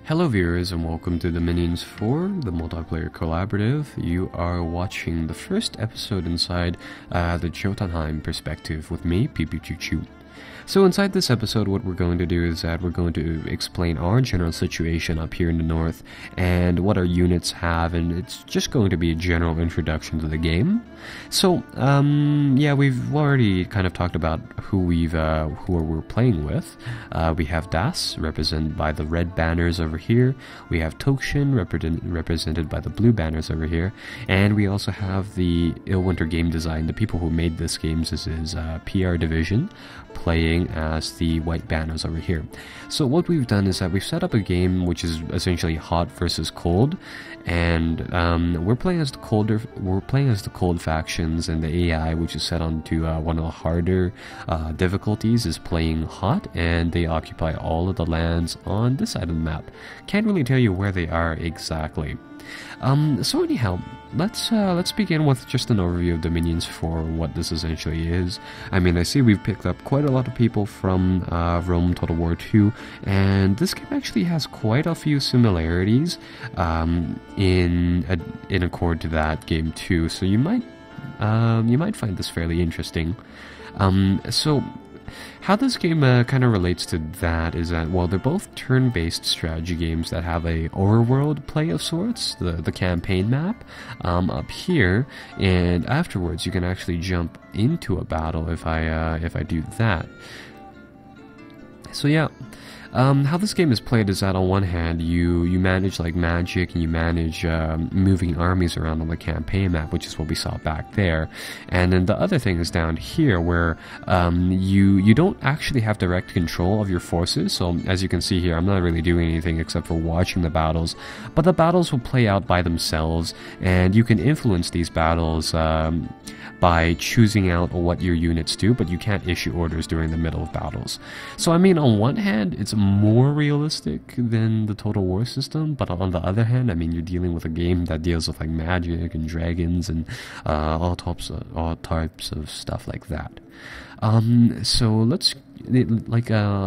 Hello viewers and welcome to Dominions 4, the multiplayer collaborative. You are watching the first episode inside the Jotunheim perspective with me, Choo. So inside this episode, what we're going to do is that we're going to explain our general situation up here in the north and what our units have, and it's just going to be a general introduction to the game. So, yeah, we've already kind of talked about who we're playing with. We have Das, represented by the red banners over here. We have Tokshen, represented by the blue banners over here. And we also have the Illwinter game design, the people who made this game. This is PR Division, playing as the white banners over here. So what we've done is that we've set up a game which is essentially hot versus cold, and we're playing as the cold factions, and the AI, which is set onto one of the harder difficulties, is playing hot, and they occupy all of the lands on this side of the map. Can't really tell you where they are exactly. So anyhow, let's begin with just an overview of Dominions for what this essentially is. I mean, I see we've picked up quite a lot of people from Rome Total War 2, and this game actually has quite a few similarities in accord to that game too. So you might find this fairly interesting. So how this game kind of relates to that is that, well, they're both turn-based strategy games that have a overworld play of sorts, the campaign map up here, and afterwards you can actually jump into a battle if I do that. So yeah. How this game is played is that on one hand you manage like magic, and you manage moving armies around on the campaign map, which is what we saw back there. And then the other thing is down here where you don't actually have direct control of your forces. So as you can see here, I'm not really doing anything except for watching the battles, but the battles will play out by themselves, and you can influence these battles by choosing out what your units do, but you can't issue orders during the middle of battles. So I mean, on one hand, it's more realistic than the Total War system, but on the other hand, I mean, you're dealing with a game that deals with like magic and dragons and all types of stuff like that. So let's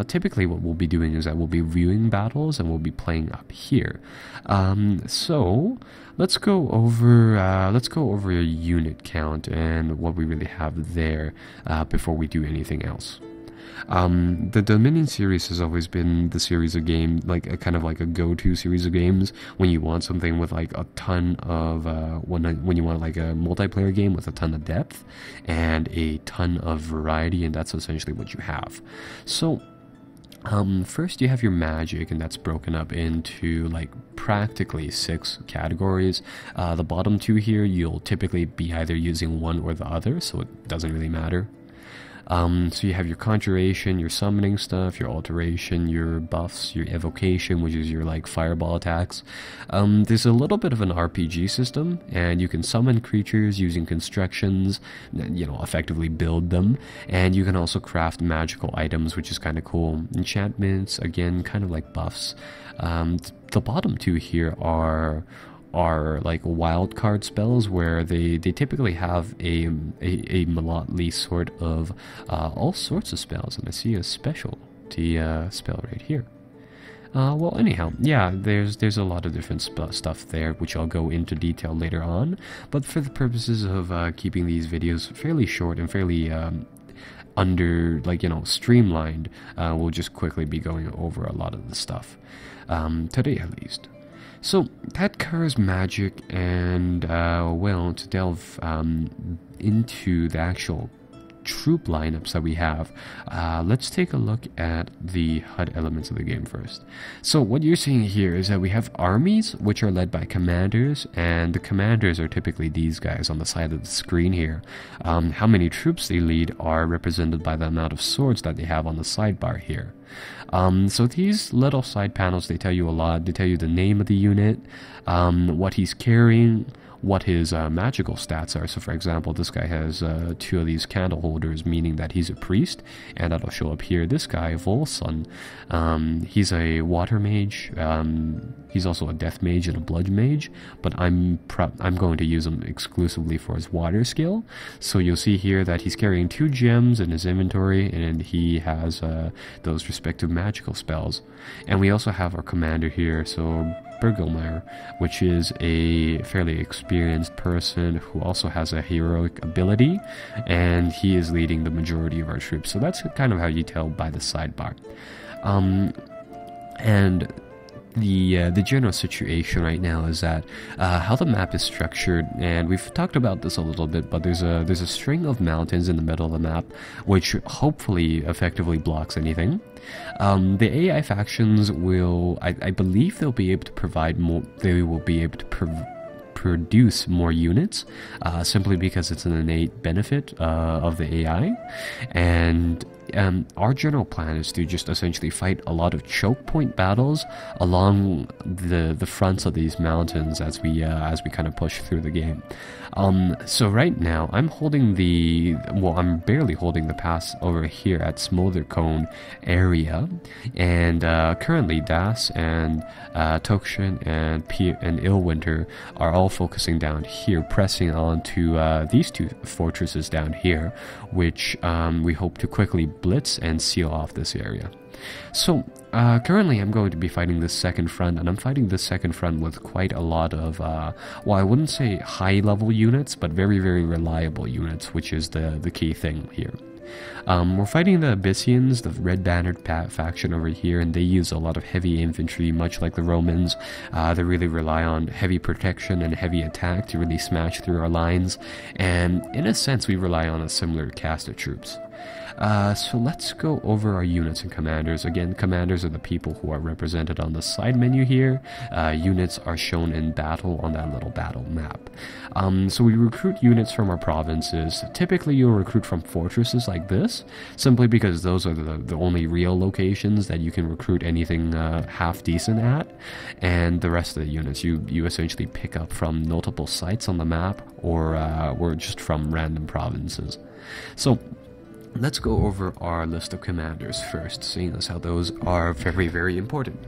typically what we'll be doing is that we'll be viewing battles and we'll be playing up here. So let's go over a unit count and what we really have there before we do anything else. The Dominion series has always been the series of game, like a kind of like a go-to series of games when you want something with like a ton of when you want like a multiplayer game with a ton of depth and a ton of variety, and that's essentially what you have. So first you have your magic, and that's broken up into like practically 6 categories. The bottom 2 here, you'll typically be either using one or the other, so it doesn't really matter. So you have your conjuration, your summoning stuff, your alteration, your buffs, your evocation, which is your like fireball attacks. There's a little bit of an RPG system, and you can summon creatures using constructions, effectively build them, and you can also craft magical items, which is kind of cool. Enchantments, again, kind of like buffs. The bottom 2 here are like wild card spells, where they typically have a motley sort of all sorts of spells, and I see a specialty spell right here. Well, anyhow, yeah, there's a lot of different stuff there, which I'll go into detail later on, but for the purposes of keeping these videos fairly short and fairly streamlined, we'll just quickly be going over a lot of the stuff today, at least. So that covers magic, and well, to delve into the actual troop lineups that we have, let's take a look at the HUD elements of the game first. So what you're seeing here is that we have armies which are led by commanders, and the commanders are typically these guys on the side of the screen here. How many troops they lead are represented by the amount of swords that they have on the sidebar here. So these little side panels, they tell you a lot. They tell you the name of the unit, what he's carrying, what his magical stats are. So for example, this guy has 2 of these candle holders, meaning that he's a priest, and that'll show up here. This guy, Volsun, he's a water mage. He's also a death mage and a blood mage, but I'm going to use him exclusively for his water skill. So you'll see here that he's carrying 2 gems in his inventory, and he has those respective magical spells. And we also have our commander here, so Bergelmeyer, which is a fairly experienced person who also has a heroic ability, and he is leading the majority of our troops. So that's kind of how you tell by the sidebar. And the general situation right now is that how the map is structured, and we've talked about this a little bit, but there's a string of mountains in the middle of the map, which hopefully effectively blocks anything. The AI factions will, I believe, they'll be able to provide more. They will be able to produce more units, simply because it's an innate benefit of the AI, and our general plan is to just essentially fight a lot of choke point battles along the fronts of these mountains as we kind of push through the game. So right now I'm barely holding the pass over here at Smolder Cone area, and currently Das and Tokshen and Illwinter are all focusing down here, pressing on to these 2 fortresses down here, which we hope to quickly blitz and seal off this area. So currently I'm going to be fighting this second front, and I'm fighting this second front with quite a lot of, well, I wouldn't say high level units, but very, very reliable units, which is the key thing here. We're fighting the Abyssians, the red bannered faction over here, and they use a lot of heavy infantry, much like the Romans. They really rely on heavy protection and heavy attack to really smash through our lines, and in a sense we rely on a similar cast of troops. So let's go over our units and commanders. Again, commanders are the people who are represented on the side menu here. Units are shown in battle on that little battle map. So we recruit units from our provinces. Typically you'll recruit from fortresses like this, simply because those are the only real locations that you can recruit anything half decent at, and the rest of the units you essentially pick up from notable sites on the map, or just from random provinces. So let's go over our list of commanders first, seeing as how those are very, very important.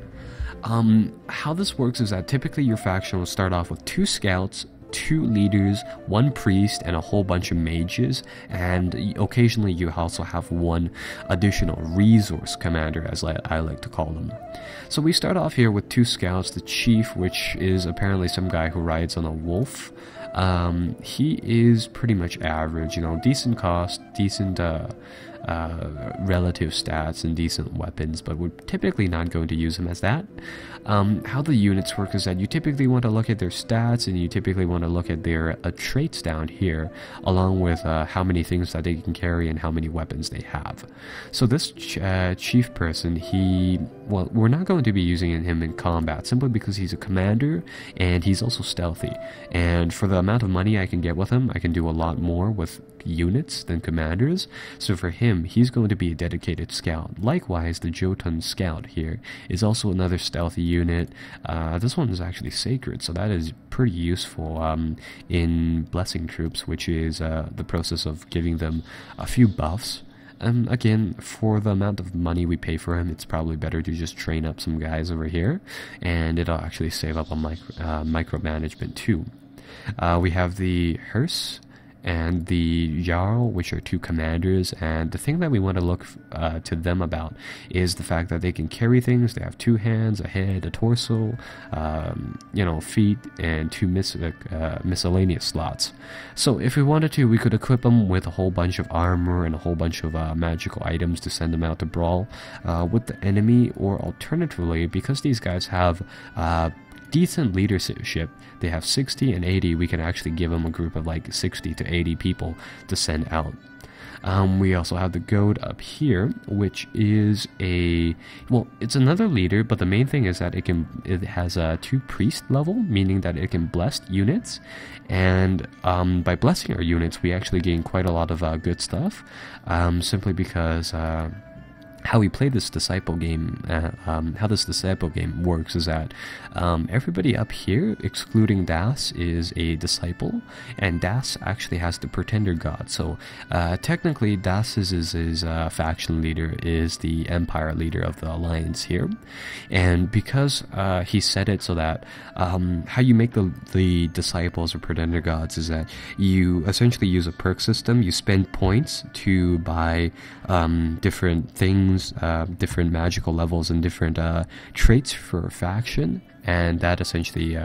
How this works is that typically your faction will start off with 2 scouts, 2 leaders, 1 priest, and a whole bunch of mages, and occasionally you also have 1 additional resource commander, as I like to call them. So we start off here with 2 scouts, the chief, which is apparently some guy who rides on a wolf. He is pretty much average, decent cost, decent relative stats, and decent weapons, but we're typically not going to use him as that. How the units work is that you typically want to look at their stats, and you typically want to look at their traits down here, along with how many things that they can carry and how many weapons they have. So this chief person, we're not going to be using him in combat, simply because he's a commander, and he's also stealthy. And for the amount of money I can get with him, I can do a lot more with units than commanders. So for him, he's going to be a dedicated scout. Likewise, the Jotun scout here is also another stealthy unit. This one is actually sacred, so that is pretty useful in blessing troops, which is the process of giving them a few buffs. Again, for the amount of money we pay for him, it's probably better to just train up some guys over here, and it'll actually save up on micromanagement too. We have the hearse and the Jarl, which are 2 commanders, and the thing that we want to look to them about is the fact that they can carry things. They have 2 hands, a head, a torso, feet, and 2 miscellaneous slots. So if we wanted to, we could equip them with a whole bunch of armor and a whole bunch of magical items to send them out to brawl with the enemy, or alternatively, because these guys have decent leadership, they have 60 and 80, we can actually give them a group of like 60 to 80 people to send out. We also have the goat up here, which is it's another leader, but the main thing is that it has a 2 priest level, meaning that it can bless units, and by blessing our units we actually gain quite a lot of good stuff, simply because how we play this disciple game, how this disciple game works is that everybody up here, excluding Das, is a disciple, and Das actually has the pretender god. So technically, Das is his faction leader, is the empire leader of the alliance here, and because he set it so that how you make the disciples or pretender gods is that you essentially use a perk system. You spend points to buy different things, different magical levels and different traits for a faction, and that essentially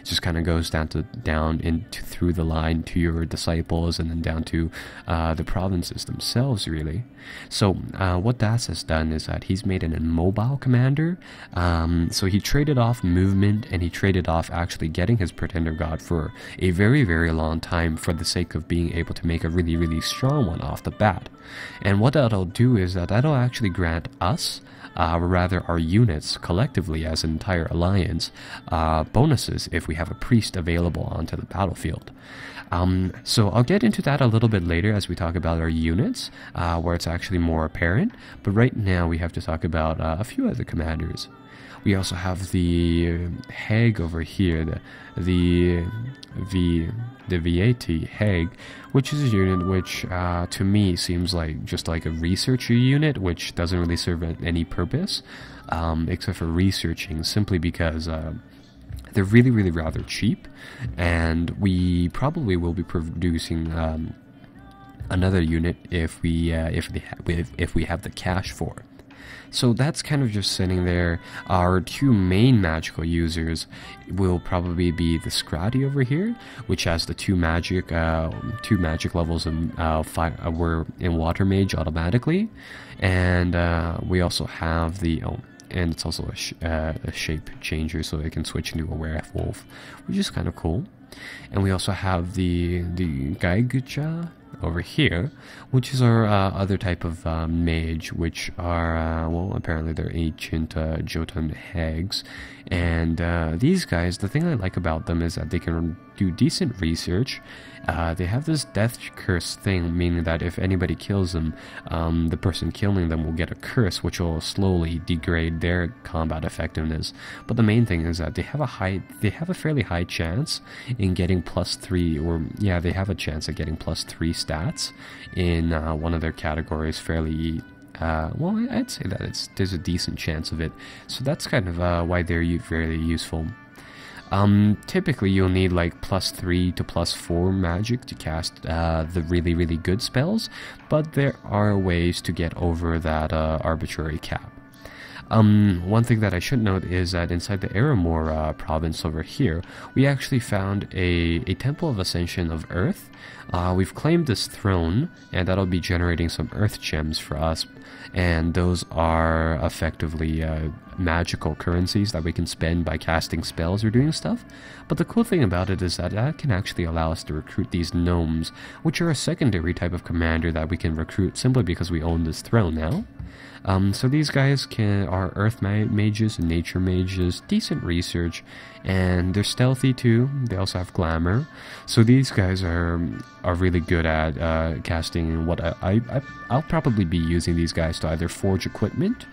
just kind of goes down into through the line to your disciples and then down to the provinces themselves, really. So what Das has done is that he's made an immobile commander. So he traded off movement, and he traded off actually getting his pretender god for a very, very long time for the sake of being able to make a really, really strong one off the bat. And what that'll do is that that'll actually grant us, or rather our units collectively as an entire alliance, bonuses if we have a priest available onto the battlefield. So I'll get into that a little bit later as we talk about our units, where it's actually more apparent, but right now we have to talk about a few other commanders. We also have the Hag over here, the VAT Hag, which is a unit which to me seems like just like a researcher unit, which doesn't really serve any purpose except for researching, simply because they're really, really rather cheap, and we probably will be producing another unit if we have the cash for it. So that's kind of just sitting there. Our two main magical users will probably be the Scrati over here, which has the two magic levels of we're in Water Mage automatically, and we also have and it's also a shape changer, so it can switch into a werewolf, which is kind of cool. And we also have the Gaigucha over here, which is our other type of mage, which are, well, apparently they're ancient Jotun hags. And these guys, the thing I like about them is that they can do decent research. They have this death curse thing, meaning that if anybody kills them, the person killing them will get a curse, which will slowly degrade their combat effectiveness. But the main thing is that they have a fairly high chance in getting +3, or yeah, they have a chance at getting +3 stats in one of their categories fairly. Well, I'd say that there's a decent chance of it. So that's kind of why they're very useful. Typically you'll need like +3 to +4 magic to cast the really, really good spells, but there are ways to get over that arbitrary cap. One thing that I should note is that inside the Eramore province over here, we actually found a Temple of Ascension of Earth. We've claimed this throne, and that'll be generating some Earth gems for us, and those are effectively magical currencies that we can spend by casting spells or doing stuff. But the cool thing about it is that that can actually allow us to recruit these gnomes, which are a secondary type of commander that we can recruit simply because we own this throne now. So these guys are earth mages and nature mages, decent research, and they're stealthy too. They also have glamour. So these guys are really good at casting what I'll probably be using these guys to either forge equipment,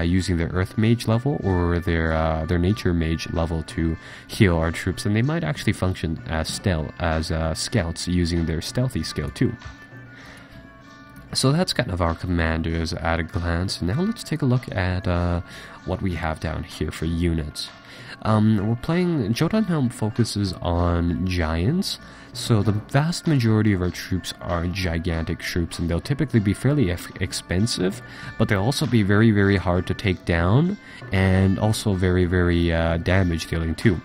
using their earth mage level or their nature mage level to heal our troops, and they might actually function as scouts using their stealthy skill too. So that's kind of our commanders at a glance. Now let's take a look at what we have down here for units. We're playing. Jotunheim focuses on giants, so the vast majority of our troops are gigantic troops, and they'll typically be fairly expensive, but they'll also be very, very hard to take down, and also very, very damage dealing too.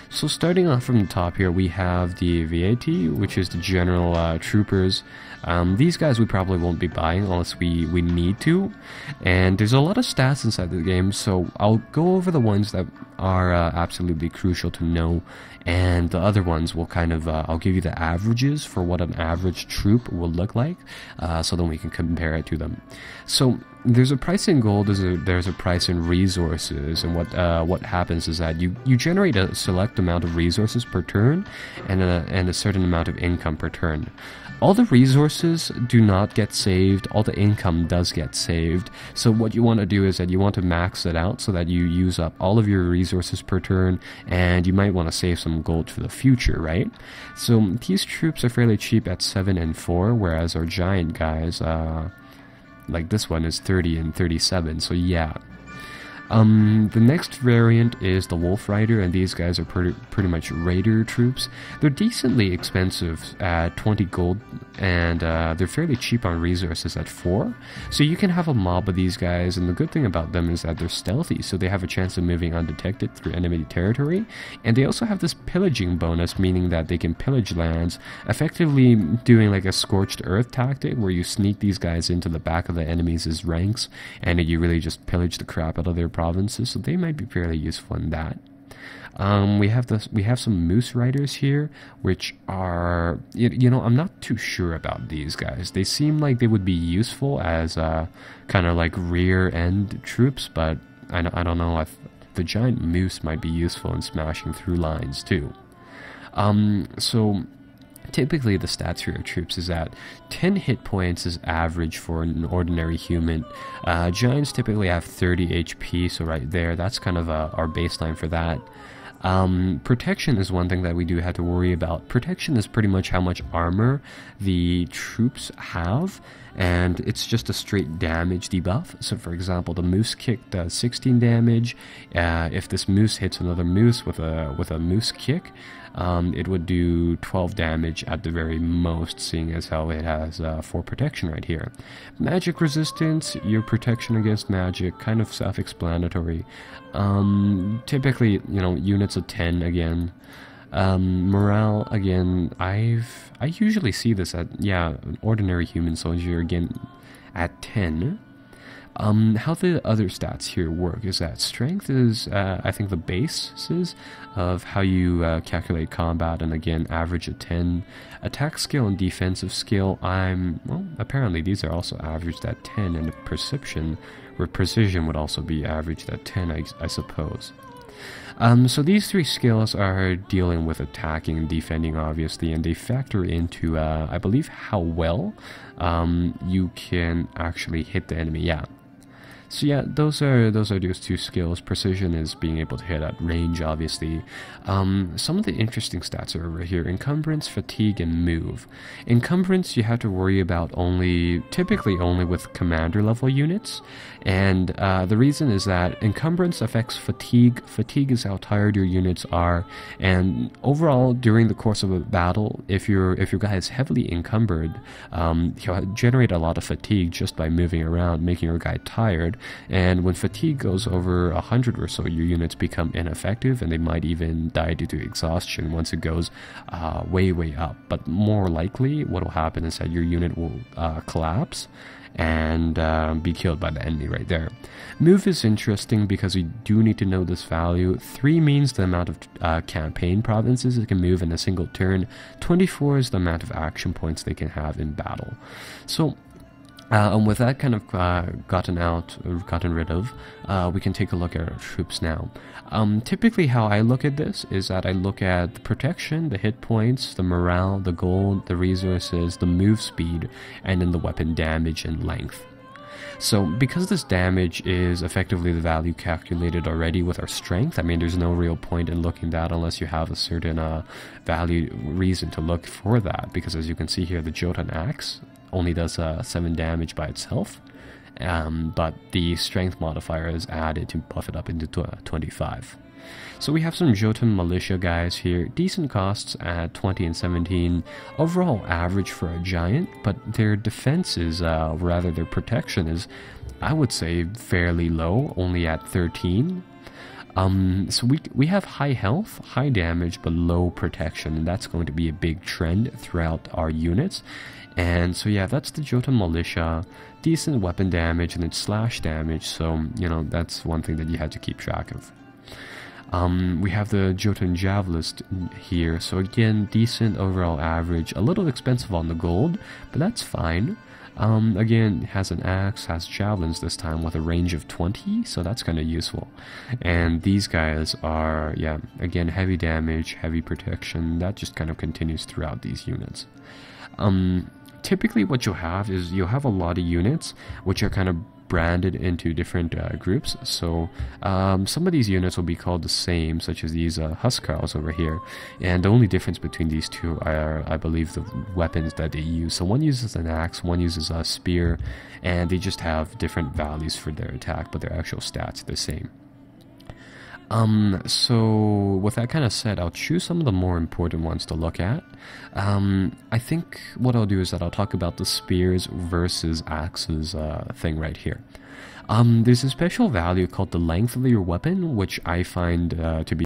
So starting off from the top here, we have the VAT, which is the general troopers. These guys we probably won't be buying unless we need to, and there's a lot of stats inside the game, so I'll go over the ones that are absolutely crucial to know, and the other ones will kind of, I'll give you the averages for what an average troop will look like, so then we can compare it to them. So there's a price in gold, there's a price in resources, and what happens is that you generate a select amount of resources per turn, and a certain amount of income per turn. All the resources do not get saved, all the income does get saved. So what you want to do is that you want to max it out so that you use up all of your resources per turn, and you might want to save some gold for the future, right? So these troops are fairly cheap at 7 and 4, whereas our giant guys, like this one, is 30 and 37, so yeah. The next variant is the Wolf Rider, and these guys are pretty much raider troops. They're decently expensive at 20 gold, and they're fairly cheap on resources at 4. So you can have a mob of these guys, and the good thing about them is that they're stealthy, so they have a chance of moving undetected through enemy territory. And they also have this pillaging bonus, meaning that they can pillage lands, effectively doing like a scorched earth tactic, where you sneak these guys into the back of the enemies' ranks, and you really just pillage the crap out of their provinces, so they might be fairly useful in that. We have some Moose Riders here, which are, you know, I'm not too sure about these guys. They seem like they would be useful as kind of like rear end troops, but I don't know if the giant moose might be useful in smashing through lines too. So typically the stats for your troops is that 10 hit points is average for an ordinary human. Giants typically have 30 HP, so right there, that's kind of our baseline for that. Protection is one thing that we do have to worry about. Protection is pretty much how much armor the troops have, and it's just a straight damage debuff. So for example, the moose kick does 16 damage. If this moose hits another moose with a moose kick, it would do 12 damage at the very most, seeing as how it has 4 protection right here. Magic resistance, your protection against magic, kind of self-explanatory. Typically, you know, units of 10 again. Morale, again, I usually see this at, yeah, an ordinary human soldier, again, at 10. How the other stats here work is that strength is, I think, the basis of how you calculate combat, and again, average of 10. Attack skill and defensive skill, well, apparently these are also averaged at 10, and precision would also be averaged at 10, I suppose. So these 3 skills are dealing with attacking and defending, obviously, and they factor into, I believe, how well you can actually hit the enemy. Yeah. So yeah, those are those 2 skills. Precision is being able to hit at range, obviously. Some of the interesting stats are over here: encumbrance, fatigue, and move. Encumbrance you have to worry about typically only with commander level units, and the reason is that encumbrance affects fatigue. Fatigue is how tired your units are, and overall during the course of a battle, if your guy is heavily encumbered, he'll generate a lot of fatigue just by moving around, making your guy tired. And when fatigue goes over 100 or so, your units become ineffective, and they might even die due to exhaustion once it goes way up. But more likely, what will happen is that your unit will collapse and be killed by the enemy right there. Move is interesting because we do need to know this value. 3 means the amount of campaign provinces it can move in a single turn. 24 is the amount of action points they can have in battle. So and with that kind of gotten rid of, we can take a look at our troops now. Typically how I look at this is that I look at the protection, the hit points, the morale, the gold, the resources, the move speed, and then the weapon damage and length. So because this damage is effectively the value calculated already with our strength, I mean, there's no real point in looking that unless you have a certain reason to look for that, because as you can see here, the Jotun axe only does 7 damage by itself, but the strength modifier is added to buff it up into 25. So we have some Jotun militia guys here, decent costs at 20 and 17, overall average for a giant, but their defense is, rather their protection is, I would say, fairly low, only at 13. So we have high health, high damage, but low protection, and that's going to be a big trend throughout our units. And so yeah, that's the Jotun militia, decent weapon damage and it's slash damage, so you know, that's one thing that you have to keep track of. We have the Jotun javelist here, so again, decent overall average, a little expensive on the gold, but that's fine. Again, has an axe, has javelins this time with a range of 20, so that's kind of useful. And these guys are, yeah, again, heavy damage, heavy protection. That just kind of continues throughout these units. Typically what you'll have is you'll have a lot of units which are kind of branded into different groups. So some of these units will be called the same, such as these Huskarls over here, and the only difference between these two are, I believe, the weapons that they use. So one uses an axe, one uses a spear, and they just have different values for their attack, but their actual stats are the same. So with that kind of said, I'll choose some of the more important ones to look at. I think what I'll do is that I'll talk about the spears versus axes thing right here. There's a special value called the length of your weapon, which I find to be